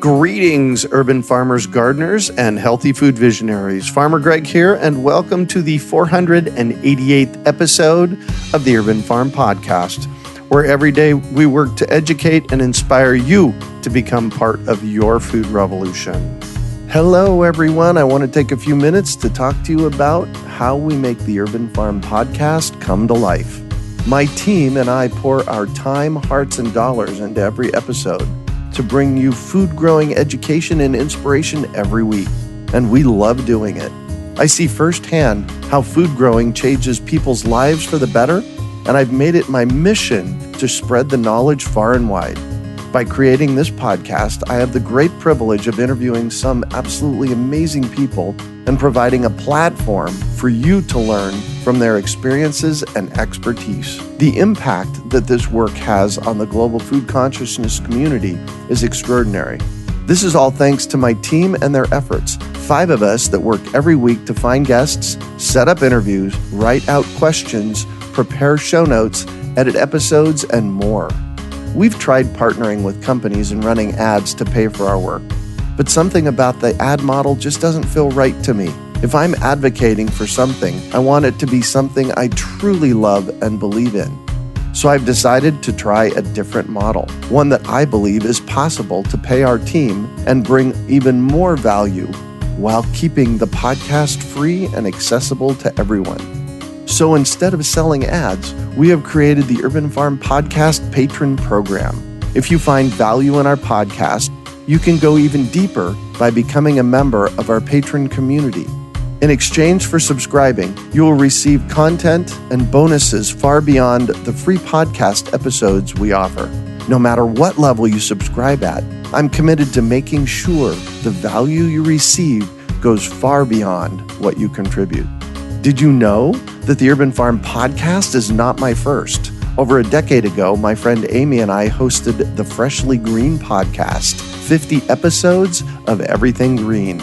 Greetings, urban farmers, gardeners, and healthy food visionaries. Farmer Greg here, and welcome to the 488th episode of the Urban Farm Podcast, where every day we work to educate and inspire you to become part of your food revolution. Hello, everyone. I want to take a few minutes to talk to you about how we make the Urban Farm Podcast come to life. My team and I pour our time, hearts, and dollars into every episode to bring you food growing education and inspiration every week, and we love doing it. I see firsthand how food growing changes people's lives for the better, and I've made it my mission to spread the knowledge far and wide. By creating this podcast, I have the great privilege of interviewing some absolutely amazing people and providing a platform for you to learn from their experiences and expertise. The impact that this work has on the global food consciousness community is extraordinary. This is all thanks to my team and their efforts. 5 of us that work every week to find guests, set up interviews, write out questions, prepare show notes, edit episodes, and more. We've tried partnering with companies and running ads to pay for our work, but something about the ad model just doesn't feel right to me. If I'm advocating for something, I want it to be something I truly love and believe in. So I've decided to try a different model, one that I believe is possible to pay our team and bring even more value while keeping the podcast free and accessible to everyone. So instead of selling ads, we have created the Urban Farm Podcast Patron Program. If you find value in our podcast, you can go even deeper by becoming a member of our patron community. In exchange for subscribing, you will receive content and bonuses far beyond the free podcast episodes we offer. No matter what level you subscribe at, I'm committed to making sure the value you receive goes far beyond what you contribute. Did you know that the Urban Farm Podcast is not my first? Over a decade ago, my friend Amy and I hosted the Freshly Green Podcast, 50 episodes of everything green.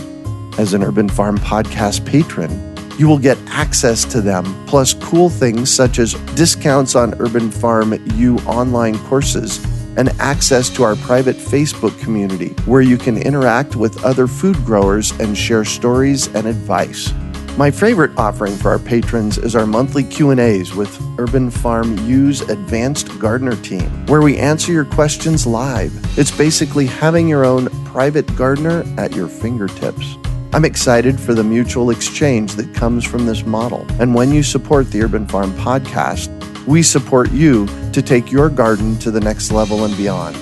As an Urban Farm Podcast patron, you will get access to them, plus cool things such as discounts on Urban Farm U online courses and access to our private Facebook community where you can interact with other food growers and share stories and advice. My favorite offering for our patrons is our monthly Q&As with Urban Farm U's Advanced Gardener team, where we answer your questions live. It's basically having your own private gardener at your fingertips. I'm excited for the mutual exchange that comes from this model. And when you support the Urban Farm Podcast, we support you to take your garden to the next level and beyond.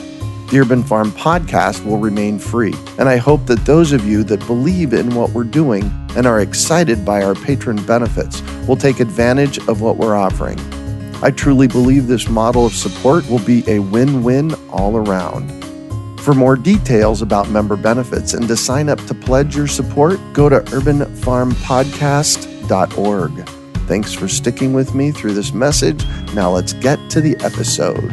The Urban Farm Podcast will remain free, and I hope that those of you that believe in what we're doing and are excited by our patron benefits will take advantage of what we're offering. I truly believe this model of support will be a win-win all around. For more details about member benefits and to sign up to pledge your support, go to urbanfarmpodcast.org. Thanks for sticking with me through this message. Now let's get to the episode.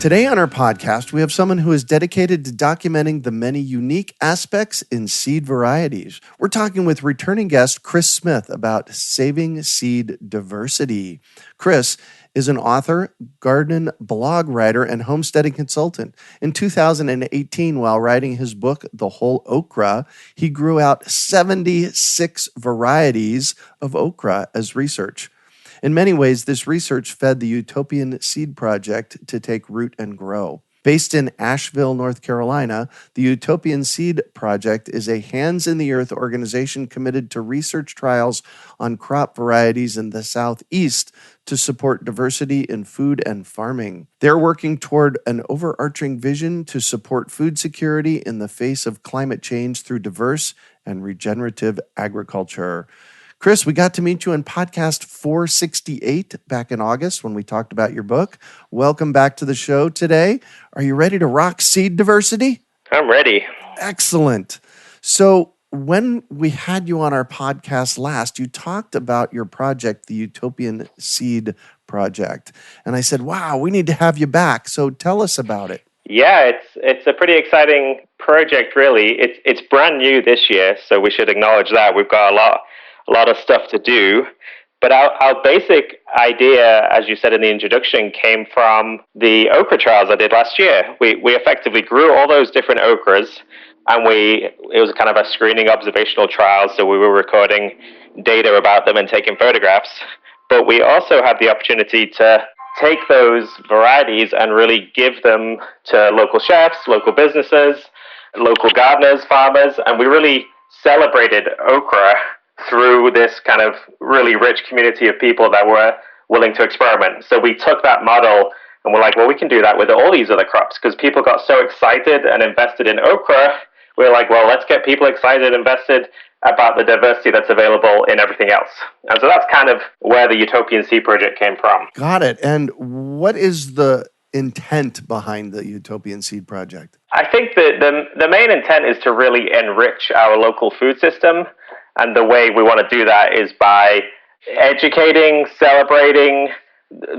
Today on our podcast, we have someone who is dedicated to documenting the many unique aspects in seed varieties. We're talking with returning guest Chris Smith about saving seed diversity. Chris is an author, garden blog writer, and homesteading consultant. In 2018, while writing his book, The Whole Okra, he grew out 76 varieties of okra as research. In many ways, this research fed the Utopian Seed Project to take root and grow. Based in Asheville, North Carolina, the Utopian Seed Project is a hands-in-the-earth organization committed to research trials on crop varieties in the Southeast to support diversity in food and farming. They're working toward an overarching vision to support food security in the face of climate change through diverse and regenerative agriculture. Chris, we got to meet you in podcast 468 back in August when we talked about your book. Welcome back to the show today. Are you ready to rock seed diversity? I'm ready. Excellent. So when we had you on our podcast last, you talked about your project, the Utopian Seed Project. And I said, wow, we need to have you back. So tell us about it. Yeah, it's a pretty exciting project, really. It's brand new this year, so we should acknowledge that. We've got a lot of stuff to do. But our basic idea, as you said in the introduction, came from the Okra Trials I did last year. We effectively grew all those different okras, And it was kind of a screening observational trial, so we were recording data about them and taking photographs. But we also had the opportunity to take those varieties and really give them to local chefs, local businesses, local gardeners, farmers, and we really celebrated okra through this kind of really rich community of people that were willing to experiment. So we took that model and we're like, well, we can do that with all these other crops, because people got so excited and invested in okra. We're like, well, let's get people excited and invested about the diversity that's available in everything else. And so that's kind of where the Utopian Seed Project came from. Got it. And what is the intent behind the Utopian Seed Project? I think that the main intent is to really enrich our local food system. And the way we want to do that is by educating, celebrating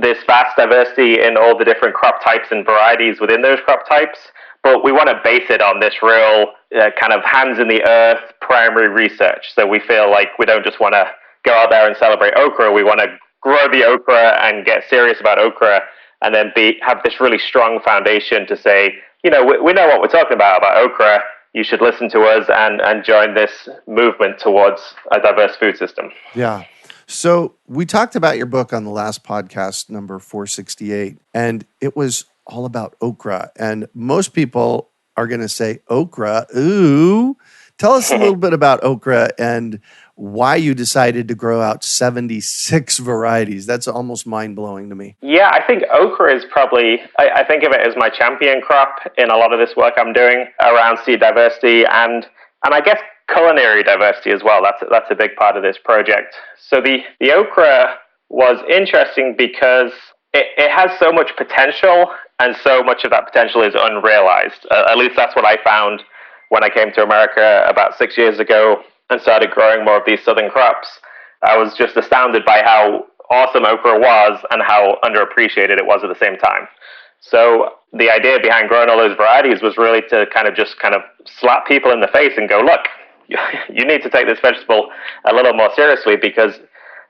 this vast diversity in all the different crop types and varieties within those crop types. But we want to base it on this real kind of hands in the earth primary research. So we feel like we don't just want to go out there and celebrate okra. We want to grow the okra and get serious about okra, and then have this really strong foundation to say, we know what we're talking about okra. You should listen to us and join this movement towards a diverse food system. Yeah. So we talked about your book on the last podcast, number 468, and it was all about okra. And most people are going to say, okra, ooh. Tell us a little bit about okra and why you decided to grow out 76 varieties. That's almost mind-blowing to me. Yeah, I think okra is probably, I think of it as my champion crop in a lot of this work I'm doing around seed diversity and I guess culinary diversity as well. That's a big part of this project. So the okra was interesting because it has so much potential, and so much of that potential is unrealized. At least that's what I found when I came to America about 6 years ago and started growing more of these southern crops. I was just astounded by how awesome okra was and how underappreciated it was at the same time. So the idea behind growing all those varieties was really to kind of slap people in the face and go, look, you need to take this vegetable a little more seriously, because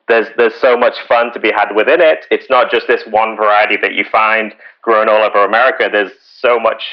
there's so much fun to be had within it. It's not just this one variety that you find grown all over America. There's so much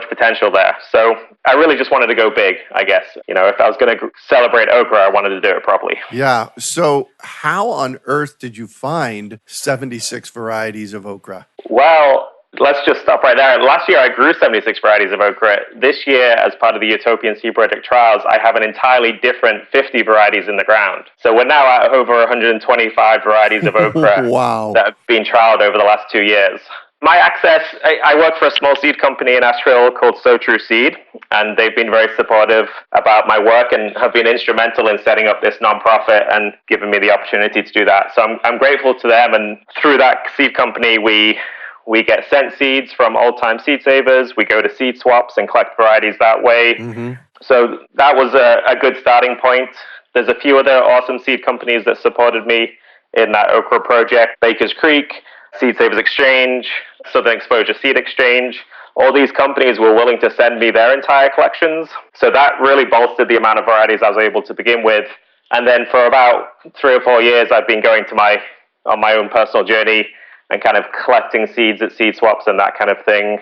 potential there. So I really just wanted to go big, I guess. If I was going to celebrate okra, I wanted to do it properly. Yeah. So how on earth did you find 76 varieties of okra? Well, let's just stop right there. Last year, I grew 76 varieties of okra. This year, as part of the Utopian Seed Project trials, I have an entirely different 50 varieties in the ground. So we're now at over 125 varieties of okra wow. that have been trialed over the last 2 years. My access, I work for a small seed company in Asheville called So True Seed, and they've been very supportive about my work and have been instrumental in setting up this nonprofit and giving me the opportunity to do that. So I'm grateful to them, and through that seed company, we get sent seeds from old-time seed savers. We go to seed swaps and collect varieties that way. Mm-hmm. So that was a good starting point. There's a few other awesome seed companies that supported me in that okra project. Baker's Creek, Seed Savers Exchange, Southern Exposure Seed Exchange. All these companies were willing to send me their entire collections. So that really bolstered the amount of varieties I was able to begin with. And then for about 3 or 4 years, I've been going on my own personal journey and kind of collecting seeds at seed swaps and that kind of thing.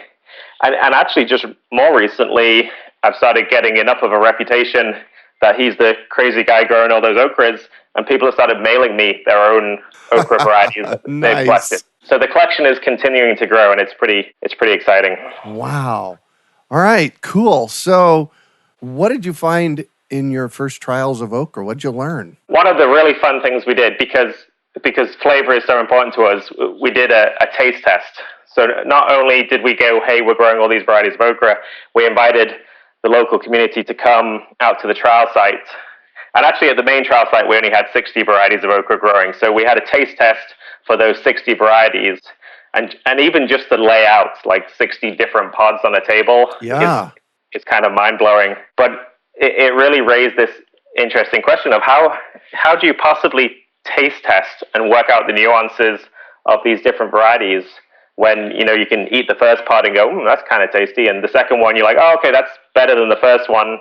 And actually, just more recently, I've started getting enough of a reputation that he's the crazy guy growing all those okras, and people have started mailing me their own okra varieties that they've collected. So the collection is continuing to grow, and it's pretty exciting. Wow. All right, cool. So what did you find in your first trials of okra? What did you learn? One of the really fun things we did, because flavor is so important to us, we did a taste test. So not only did we go, hey, we're growing all these varieties of okra, we invited the local community to come out to the trial site. And actually at the main trial site, we only had 60 varieties of okra growing. So we had a taste test for those 60 varieties. And even just the layout, like 60 different pods on a table, it's kind of mind-blowing. But it really raised this interesting question of how do you possibly taste test and work out the nuances of these different varieties when you can eat the first pod and go, that's kind of tasty, and the second one you're like, oh, okay, that's better than the first one,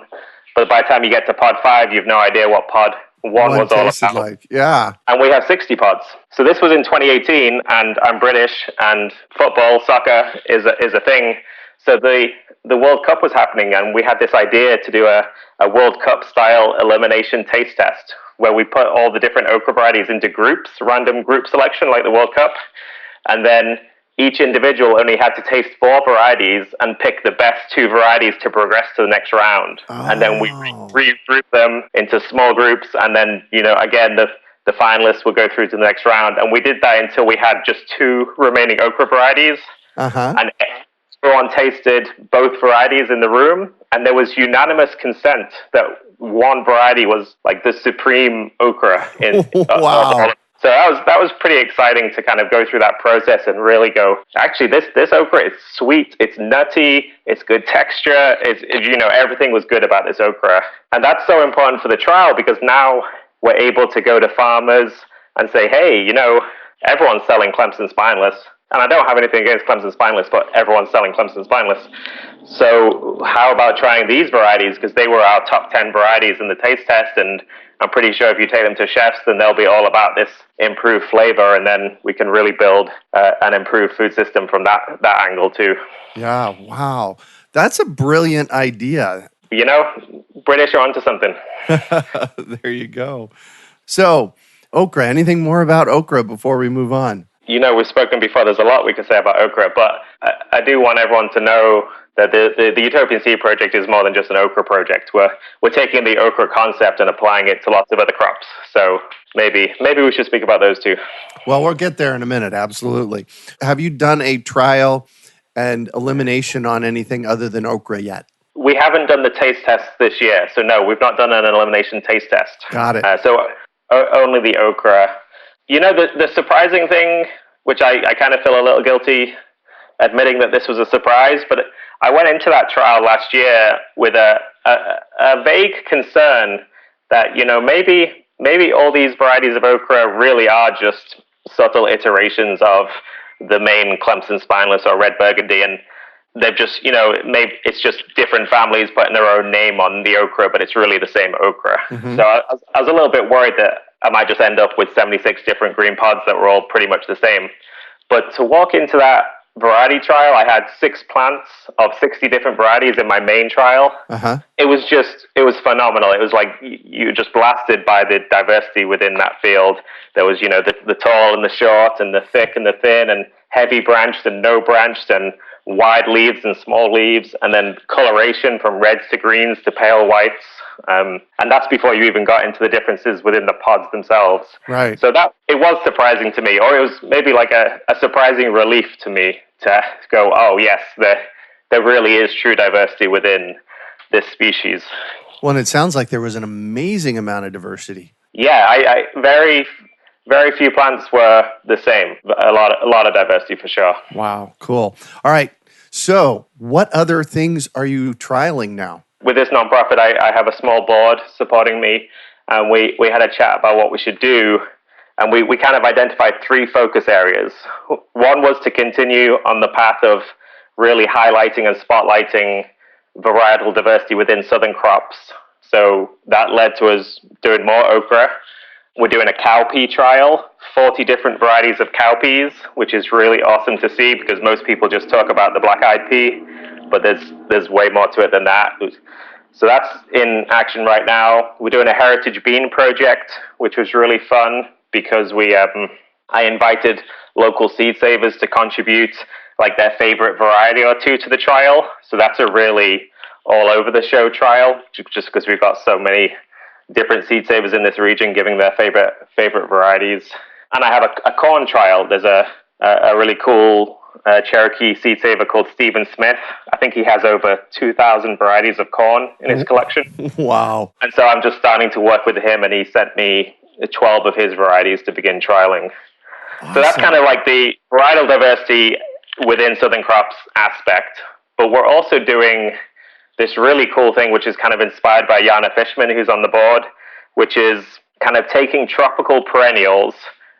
but by the time you get to pod 5, you have no idea what pod 1 was all about. Like. Yeah. And we have 60 pods. So this was in 2018, and I'm British, and soccer is a thing. So the World Cup was happening, and we had this idea to do a World Cup style elimination taste test where we put all the different okra varieties into groups, random group selection like the World Cup, and then each individual only had to taste 4 varieties and pick the best 2 varieties to progress to the next round. Oh. And then we regroup them into small groups, and then, again, the finalists would go through to the next round. And we did that until we had just 2 remaining okra varieties. Uh-huh. And everyone tasted both varieties in the room, and there was unanimous consent that one variety was like the supreme okra. Wow. So that was pretty exciting to kind of go through that process and really go, actually, this okra is sweet, it's nutty, it's good texture, everything was good about this okra. And that's so important for the trial because now we're able to go to farmers and say, hey, everyone's selling Clemson Spineless. And I don't have anything against Clemson Spineless, but everyone's selling Clemson Spineless. So how about trying these varieties? Because they were our top 10 varieties in the taste test. And I'm pretty sure if you take them to chefs, then they'll be all about this improved flavor. And then we can really build an improved food system from that angle too. Yeah, wow. That's a brilliant idea. British are onto something. There you go. So, okra, anything more about okra before we move on? We've spoken before. There's a lot we could say about okra, but I do want everyone to know that the Utopian Seed Project is more than just an okra project. We're taking the okra concept and applying it to lots of other crops. So maybe we should speak about those too. Well, we'll get there in a minute. Absolutely. Have you done a trial and elimination on anything other than okra yet? We haven't done the taste test this year. So no, we've not done an elimination taste test. Got it. So only the okra. The surprising thing, which I kind of feel a little guilty admitting that this was a surprise, but I went into that trial last year with a vague concern that, maybe all these varieties of okra really are just subtle iterations of the main Clemson Spineless or Red Burgundy, and they've just, maybe it's just different families putting their own name on the okra, but it's really the same okra. Mm-hmm. So I was a little bit worried that I might just end up with 76 different green pods that were all pretty much the same. But to walk into that variety trial, I had 6 plants of 60 different varieties in my main trial. Uh-huh. It was phenomenal. It was like you were just blasted by the diversity within that field. There was, the tall and the short and the thick and the thin and heavy branched and no branched and wide leaves and small leaves, and then coloration from reds to greens to pale whites. And that's before you even got into the differences within the pods themselves. Right. So that it was surprising to me, or it was maybe like a surprising relief to me to go, oh yes, there really is true diversity within this species. Well, and it sounds like there was an amazing amount of diversity. Yeah, I very, very few plants were the same. A lot of diversity for sure. Wow, cool. All right. So, what other things are you trialing now? With this nonprofit, I have a small board supporting me, and we had a chat about what we should do, and we kind of identified 3 focus areas. One was to continue on the path of really highlighting and spotlighting varietal diversity within southern crops. So that led to us doing more okra. We're doing a cowpea trial, 40 different varieties of cowpeas, which is really awesome to see because most people just talk about the black-eyed pea, but there's way more to it than that. So that's in action right now. We're doing a heritage bean project, which was really fun because I invited local seed savers to contribute like their favorite variety or 2 to the trial. So that's a really all over the show trial, just because we've got so many different seed savers in this region giving their favorite varieties. And I have a corn trial. There's a really cool Cherokee seed saver called Stephen Smith. I think he has over 2,000 varieties of corn in his collection. Wow. And so I'm just starting to work with him, and he sent me 12 of his varieties to begin trialing. Awesome. So that's kind of like the varietal diversity within southern crops aspect. But we're also doing this really cool thing, which is kind of inspired by Jana Fishman, who's on the board, which is kind of taking tropical perennials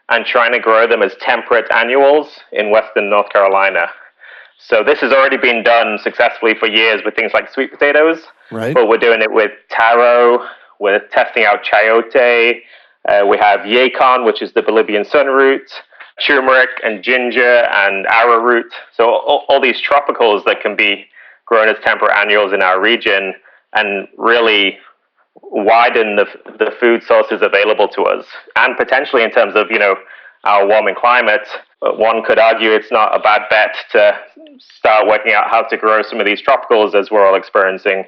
and trying to grow them as temperate annuals in western North Carolina. So this has already been done successfully for years with things like sweet potatoes, right? But we're doing it with taro, we're testing out chayote, we have yacon, which is the Bolivian sunroot, turmeric and ginger and arrowroot. So all these tropicals that can be grown as temperate annuals in our region and really widen the food sources available to us. And potentially in terms of, our warming climate, one could argue it's not a bad bet to start working out how to grow some of these tropicals as we're all experiencing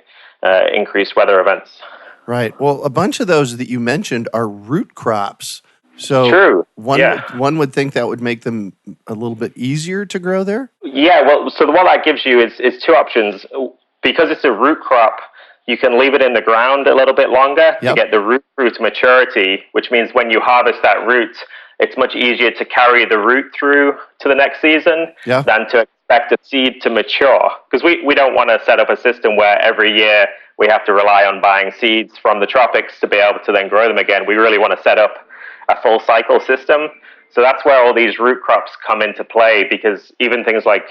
increased weather events. Right. Well, a bunch of those that you mentioned are root crops. So True. one would think that would make them a little bit easier to grow there? Yeah, well, so what that gives you is two options. Because it's a root crop, you can leave it in the ground a little bit longer to get the root through to maturity, which means when you harvest that root, it's much easier to carry the root through to the next season than to expect a seed to mature. Because we don't want to set up a system where every year we have to rely on buying seeds from the tropics to be able to then grow them again. We really want to set up a full cycle system. So that's where all these root crops come into play, because even things like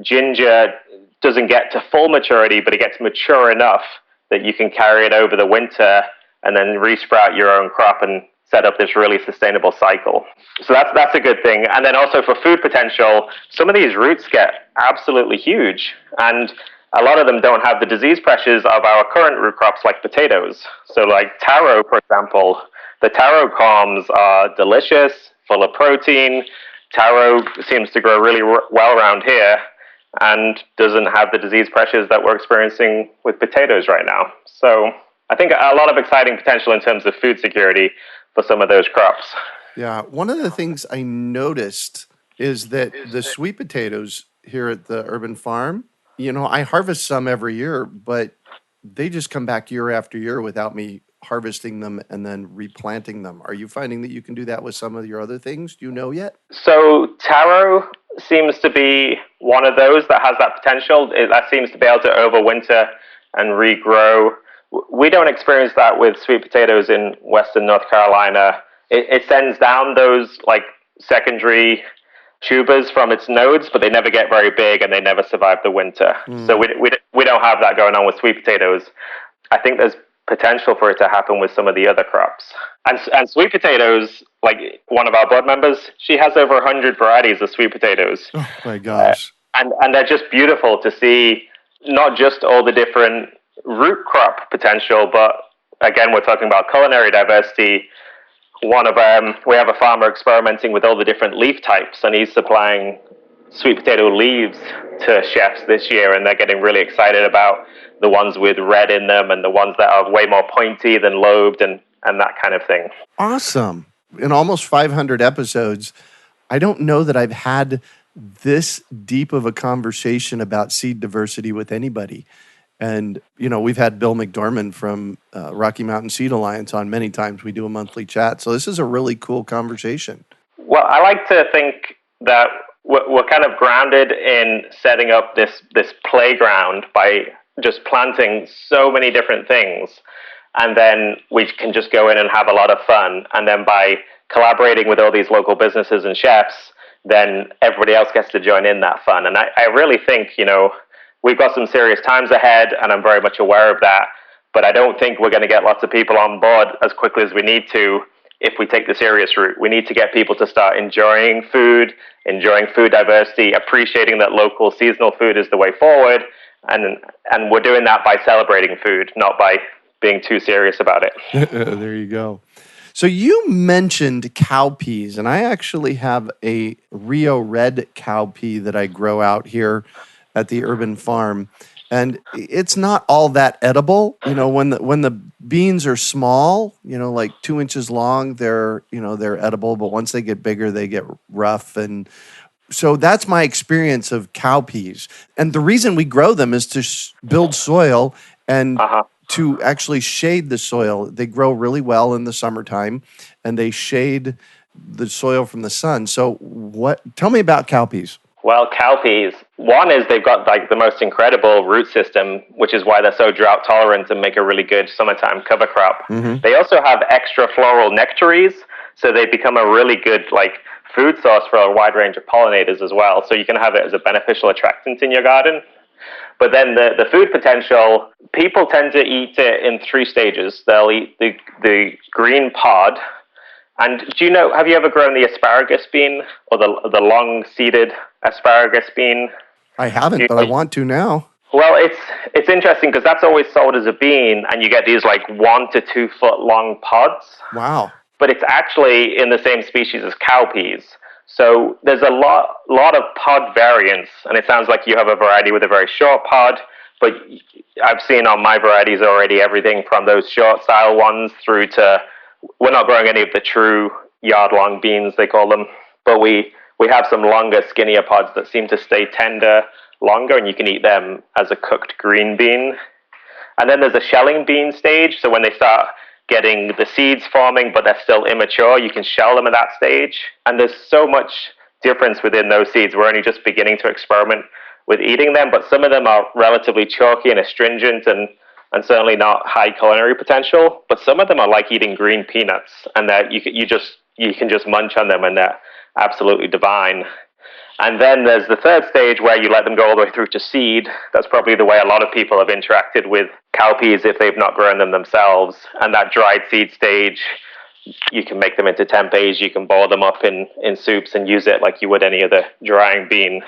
ginger doesn't get to full maturity, but it gets mature enough that you can carry it over the winter and then resprout your own crop and set up this really sustainable cycle. So that's a good thing. And then also for food potential, some of these roots get absolutely huge, and a lot of them don't have the disease pressures of our current root crops like potatoes. So like taro, for example, the taro corms are delicious, full of protein. Taro seems to grow really well around here and doesn't have the disease pressures that we're experiencing with potatoes right now. So I think a lot of exciting potential in terms of food security for some of those crops. Yeah. One of the things I noticed is that the sweet potatoes here at the urban farm, I harvest some every year, but they just come back year after year without me harvesting them and then replanting them. Are you finding that you can do that with some of your other things? Do you know yet? So taro seems to be one of those that has that potential. That seems to be able to overwinter and regrow. We don't experience that with sweet potatoes in Western North Carolina. It sends down those like secondary tubers from its nodes, but they never get very big and they never survive the winter. So we don't have that going on with sweet potatoes. I think there's potential for it to happen with some of the other crops. And sweet potatoes, like one of our board members, she has over 100 varieties of sweet potatoes. Oh my gosh. And they're just beautiful to see, not just all the different root crop potential, but again, we're talking about culinary diversity. We have a farmer experimenting with all the different leaf types, and he's supplying sweet potato leaves to chefs this year, and they're getting really excited about the ones with red in them and the ones that are way more pointy than lobed and that kind of thing. Awesome. In almost 500 episodes, I don't know that I've had this deep of a conversation about seed diversity with anybody. And, we've had Bill McDormand from Rocky Mountain Seed Alliance on many times. We do a monthly chat. So this is a really cool conversation. Well, I like to think that we're kind of grounded in setting up this playground by just planting so many different things. And then we can just go in and have a lot of fun. And then by collaborating with all these local businesses and chefs, then everybody else gets to join in that fun. And I really think, we've got some serious times ahead, and I'm very much aware of that. But I don't think we're going to get lots of people on board as quickly as we need to if we take the serious route. We need to get people to start enjoying food diversity, appreciating that local seasonal food is the way forward. And we're doing that by celebrating food, not by being too serious about it. There you go. So you mentioned cowpeas, and I actually have a Rio Red cowpea that I grow out here at the urban farm, and it's not all that edible. When the beans are small, like 2 inches long, they're edible, but once they get bigger, they get rough. And so that's my experience of cowpeas. And the reason we grow them is to build soil and to actually shade the soil. They grow really well in the summertime, and they shade the soil from the sun. So tell me about cowpeas. Well, cowpeas, one is they've got like the most incredible root system, which is why they're so drought tolerant and make a really good summertime cover crop. Mm-hmm. They also have extra floral nectaries, so they become a really good like food source for a wide range of pollinators as well. So you can have it as a beneficial attractant in your garden. But then the food potential, people tend to eat it in 3 stages. They'll eat the green pod. And have you ever grown the asparagus bean or the long-seeded asparagus bean? I haven't, but I want to now. Well, it's interesting because that's always sold as a bean, and you get these like 1 to 2 foot long pods. Wow. But it's actually in the same species as cowpeas. So there's a lot of pod variants, and it sounds like you have a variety with a very short pod, but I've seen on my varieties already everything from those short style ones through to, we're not growing any of the true yard-long beans, they call them, but we have some longer, skinnier pods that seem to stay tender longer, and you can eat them as a cooked green bean. And then there's a shelling bean stage, so when they start getting the seeds forming, but they're still immature, you can shell them at that stage. And there's so much difference within those seeds. We're only just beginning to experiment with eating them, but some of them are relatively chalky and astringent and certainly not high culinary potential. But some of them are like eating green peanuts, and that you can just munch on them, and they're absolutely divine. And then there's the third stage where you let them go all the way through to seed. That's probably the way a lot of people have interacted with cowpeas if they've not grown them themselves. And that dried seed stage, you can make them into tempehs, you can boil them up in soups and use it like you would any other drying bean.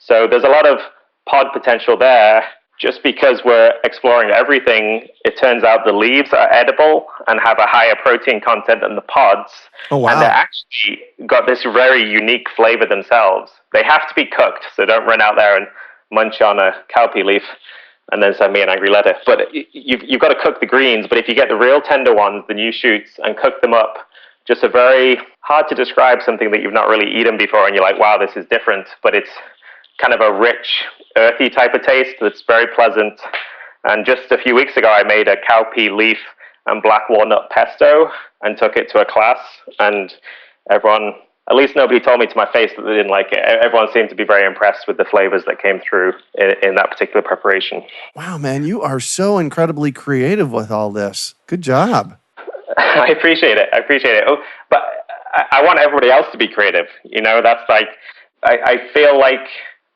So there's a lot of pod potential there. Just because we're exploring everything, it turns out the leaves are edible and have a higher protein content than the pods. Oh, wow. And they're actually got this very unique flavor themselves. They have to be cooked, so don't run out there and munch on a cowpea leaf and then send me an angry letter. But you've got to cook the greens, but if you get the real tender ones, the new shoots, and cook them up, just a very hard to describe something that you've not really eaten before, and you're like, wow, this is different, but it's kind of a rich, earthy type of taste that's very pleasant. And just a few weeks ago, I made a cowpea leaf and black walnut pesto and took it to a class. And everyone, at least nobody told me to my face that they didn't like it. Everyone seemed to be very impressed with the flavors that came through in that particular preparation. Wow, man, you are so incredibly creative with all this. Good job. I appreciate it. Oh, but I want everybody else to be creative. That's like, I feel like,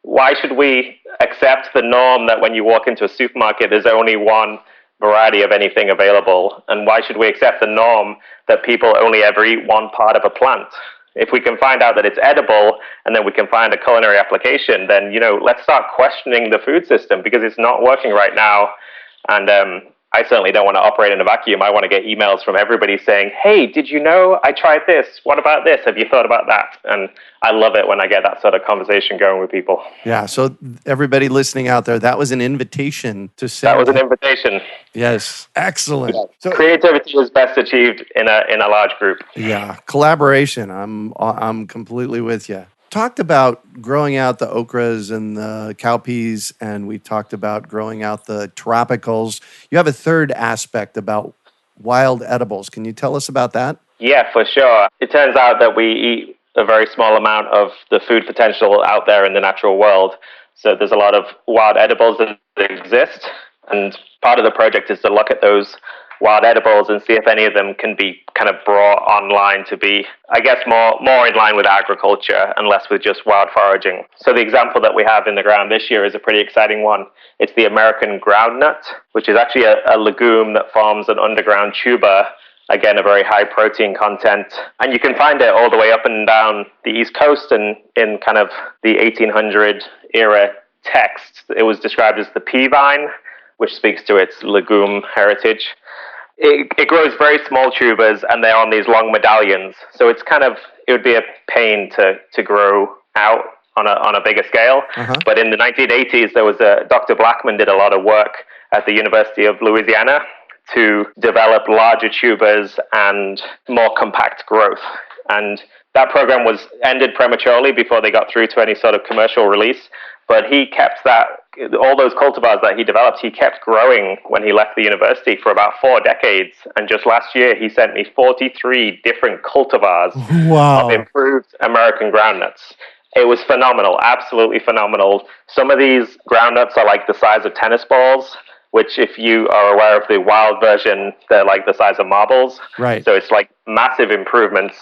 why should we accept the norm that when you walk into a supermarket, there's only one variety of anything available? And why should we accept the norm that people only ever eat one part of a plant? If we can find out that it's edible and then we can find a culinary application, then, let's start questioning the food system because it's not working right now. And I certainly don't want to operate in a vacuum. I want to get emails from everybody saying, hey, did you know I tried this? What about this? Have you thought about that? And I love it when I get that sort of conversation going with people. Yeah, so everybody listening out there, that was an invitation to say. That was an invitation. Yes, excellent. Yeah. So, creativity is best achieved in a large group. Yeah, collaboration. I'm completely with you. Talked about growing out the okras and the cowpeas, and we talked about growing out the tropicals. You have a third aspect about wild edibles. Can you tell us about that? Yeah, for sure. It turns out that we eat a very small amount of the food potential out there in the natural world. So there's a lot of wild edibles that exist, and part of the project is to look at those wild edibles and see if any of them can be kind of brought online to be, I guess, more in line with agriculture and less with just wild foraging. So the example that we have in the ground this year is a pretty exciting one. It's the American groundnut, which is actually a legume that forms an underground tuber. Again, a very high protein content. And you can find it all the way up and down the East Coast, and in kind of the 1800 era text, it was described as the pea vine, which speaks to its legume heritage. It grows very small tubers, and they're on these long medallions. So it would be a pain to grow out on a bigger scale. Uh-huh. But in the 1980s, there was Dr. Blackman did a lot of work at the University of Louisiana to develop larger tubers and more compact growth. And that program was ended prematurely before they got through to any sort of commercial release. But he kept all those cultivars that he developed, he kept growing when he left the university for about 4 decades. And just last year, he sent me 43 different cultivars of improved American groundnuts. It was phenomenal, absolutely phenomenal. Some of these groundnuts are like the size of tennis balls, which if you are aware of the wild version, they're like the size of marbles. Right. So it's like massive improvements.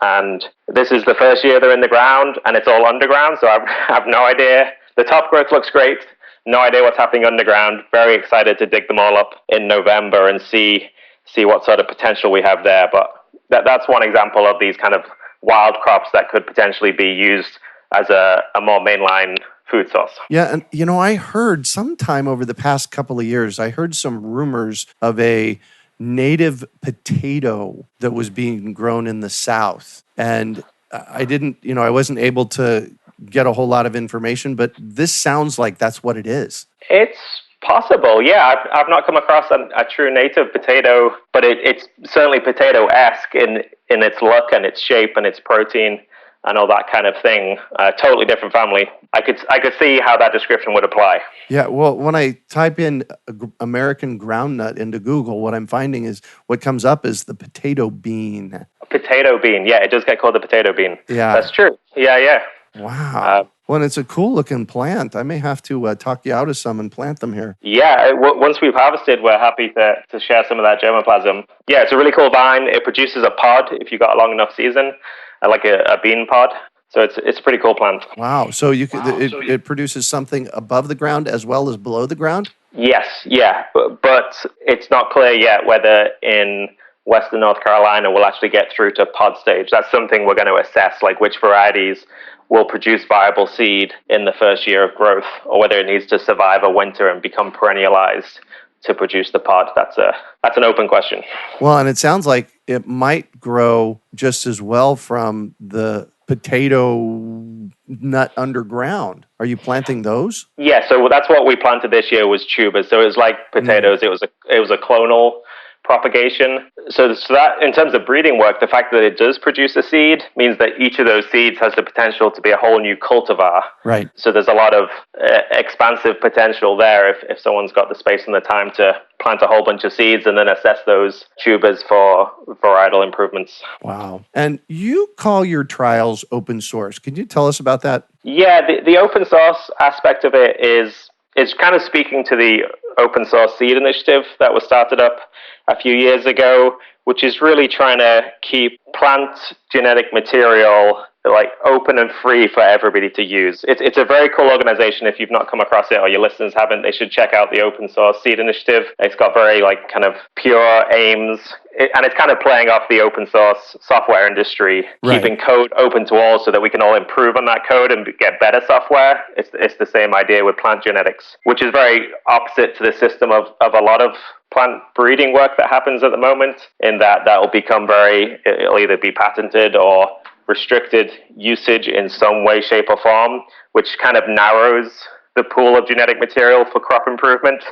And this is the first year they're in the ground, and it's all underground. So I have no idea. The top growth looks great. No idea what's happening underground. Very excited to dig them all up in November and see what sort of potential we have there. But that's one example of these kind of wild crops that could potentially be used as a more mainline food source. Yeah, and I heard sometime over the past couple of years, I heard some rumors of a native potato that was being grown in the South. And I didn't, I wasn't able to get a whole lot of information, but this sounds like that's what it is. It's possible, yeah. I've not come across a true native potato, but it's certainly potato-esque in its look and its shape and its protein and all that kind of thing. Totally different family. I could see how that description would apply. Yeah, well, when I type in American groundnut into Google, what I'm finding is what comes up is the potato bean. Potato bean, yeah, it does get called the potato bean. Yeah. That's true. Yeah. Wow. Well, it's a cool looking plant. I may have to talk you out of some and plant them here. Yeah, once we've harvested, we're happy to share some of that germplasm. Yeah, it's a really cool vine. It produces a pod if you've got a long enough season, like a bean pod. So it's a pretty cool plant. Wow. So it produces something above the ground as well as below the ground? Yes, yeah. But it's not clear yet whether in Western North Carolina we'll actually get through to pod stage. That's something we're going to assess, like which varieties will produce viable seed in the first year of growth, or whether it needs to survive a winter and become perennialized to produce the pod. That's an open question. Well, and it sounds like it might grow just as well from the potato nut underground. Are you planting those? Yeah, so that's what we planted this year was tubers. So it was like potatoes. It was a clonal propagation. So that in terms of breeding work, the fact that it does produce a seed means that each of those seeds has the potential to be a whole new cultivar. Right. So there's a lot of expansive potential there if someone's got the space and the time to plant a whole bunch of seeds and then assess those tubers for varietal improvements. Wow. And you call your trials open source. Can you tell us about that? Yeah, the open source aspect of it is kind of speaking to the open source seed initiative that was started up a few years ago, which is really trying to keep plant genetic material like open and free for everybody to use. It's a very cool organization. If you've not come across it or your listeners haven't, they should check out the Open Source Seed Initiative. It's got very like kind of pure aims, and it's kind of playing off the open source software industry, right. Keeping code open to all so that we can all improve on that code and get better software. It's the same idea with plant genetics, which is very opposite to the system of a lot of plant breeding work that happens at the moment, in that will become it'll either be patented or restricted usage in some way, shape, or form, which kind of narrows the pool of genetic material for crop improvement.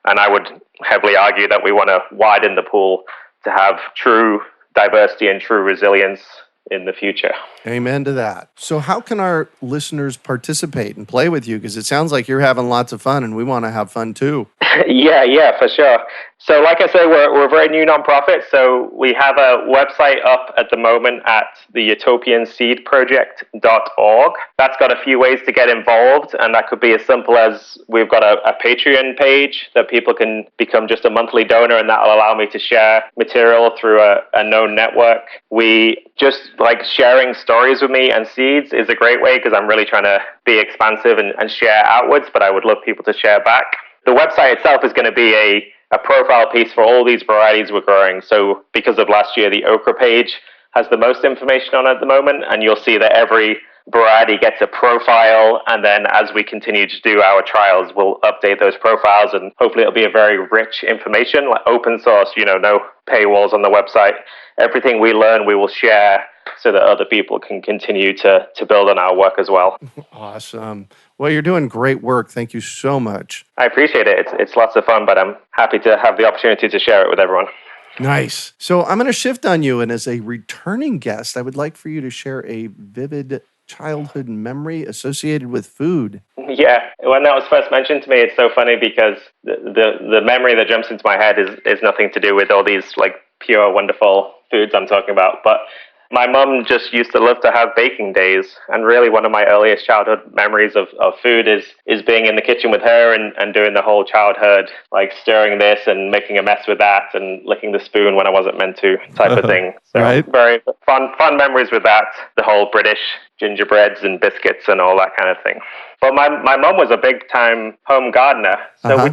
And I would heavily argue that we want to widen the pool to have true diversity and true resilience in the future. Amen to that. So how can our listeners participate and play with you? Because it sounds like you're having lots of fun and we want to have fun too. Yeah, for sure. So like I say, we're a very new nonprofit. So we have a website up at the moment at the Utopian Seed Project.org. That's got a few ways to get involved. And that could be as simple as we've got a Patreon page that people can become just a monthly donor, and that will allow me to share material through a known network. We just like sharing stories with me and seeds is a great way, because I'm really trying to be expansive and share outwards, but I would love people to share back. The website itself is going to be a profile piece for all these varieties we're growing. So because of last year, the Okra page has the most information on it at the moment, and you'll see that every variety gets a profile, and then as we continue to do our trials, we'll update those profiles, and hopefully it'll be a very rich information, like open source, no paywalls on the website. Everything we learn, we will share so that other people can continue to build on our work as well. Awesome. Well, you're doing great work. Thank you so much. I appreciate it. It's lots of fun, but I'm happy to have the opportunity to share it with everyone. Nice. So I'm going to shift on you, and as a returning guest, I would like for you to share a vivid childhood memory associated with food. Yeah, when that was first mentioned to me, it's so funny because the memory that jumps into my head is nothing to do with all these like pure, wonderful foods I'm talking about, but my mum just used to love to have baking days, and really one of my earliest childhood memories of food is being in the kitchen with her and doing the whole childhood, like stirring this and making a mess with that and licking the spoon when I wasn't meant to type of thing. So right. Very fun memories with that, the whole British gingerbreads and biscuits and all that kind of thing. But my mum was a big time home gardener, so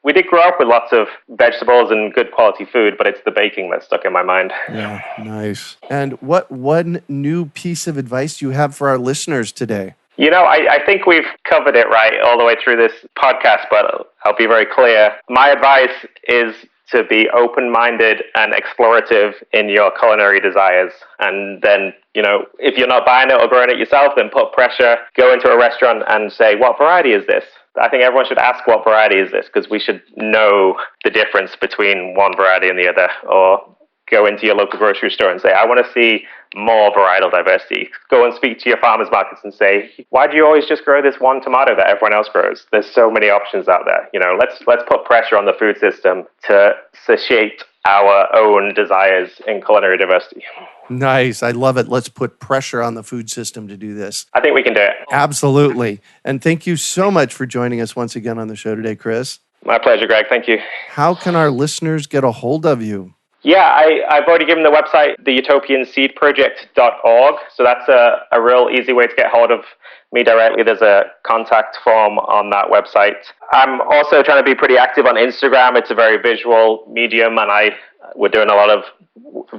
we did grow up with lots of vegetables and good quality food, but it's the baking that stuck in my mind. Yeah, nice. And what one new piece of advice do you have for our listeners today? I think we've covered it right all the way through this podcast, but I'll be very clear. My advice is to be open-minded and explorative in your culinary desires. And then, if you're not buying it or growing it yourself, then put pressure, go into a restaurant and say, what variety is this? I think everyone should ask what variety is this, because we should know the difference between one variety and the other. Or go into your local grocery store and say, I want to see more varietal diversity. Go and speak to your farmers markets and say, why do you always just grow this one tomato that everyone else grows? There's so many options out there. Let's put pressure on the food system to satiate our own desires in culinary diversity. Nice. I love it. Let's put pressure on the food system to do this. I think we can do it. Absolutely. And thank you so much for joining us once again on the show today, Chris. My pleasure, Greg. Thank you. How can our listeners get a hold of you? Yeah, I've already given the website, the Utopian Seed Project.org. So that's a real easy way to get hold of me directly. There's a contact form on that website. I'm also trying to be pretty active on Instagram. It's a very visual medium, and we're doing a lot of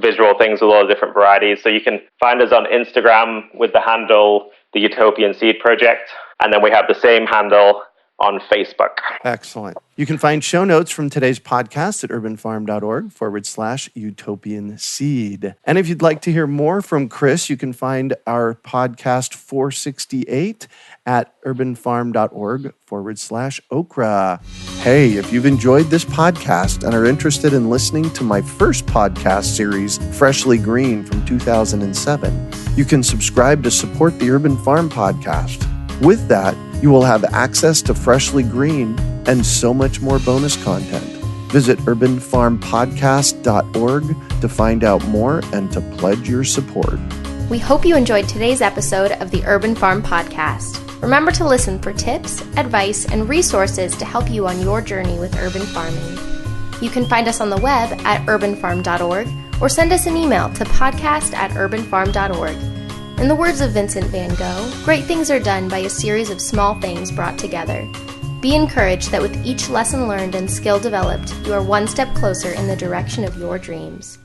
visual things with all the different varieties. So you can find us on Instagram with the handle, the Utopian Seed Project. And then we have the same handle on Facebook. Excellent. You can find show notes from today's podcast at urbanfarm.org/Utopian Seed. And if you'd like to hear more from Chris, you can find our podcast 468 at urbanfarm.org/Okra. Hey, if you've enjoyed this podcast and are interested in listening to my first podcast series, Freshly Green from 2007, you can subscribe to support the Urban Farm Podcast. With that, you will have access to Freshly Green and so much more bonus content. Visit urbanfarmpodcast.org to find out more and to pledge your support. We hope you enjoyed today's episode of the Urban Farm Podcast. Remember to listen for tips, advice, and resources to help you on your journey with urban farming. You can find us on the web at urbanfarm.org or send us an email to podcast@urbanfarm.org. In the words of Vincent van Gogh, great things are done by a series of small things brought together. Be encouraged that with each lesson learned and skill developed, you are one step closer in the direction of your dreams.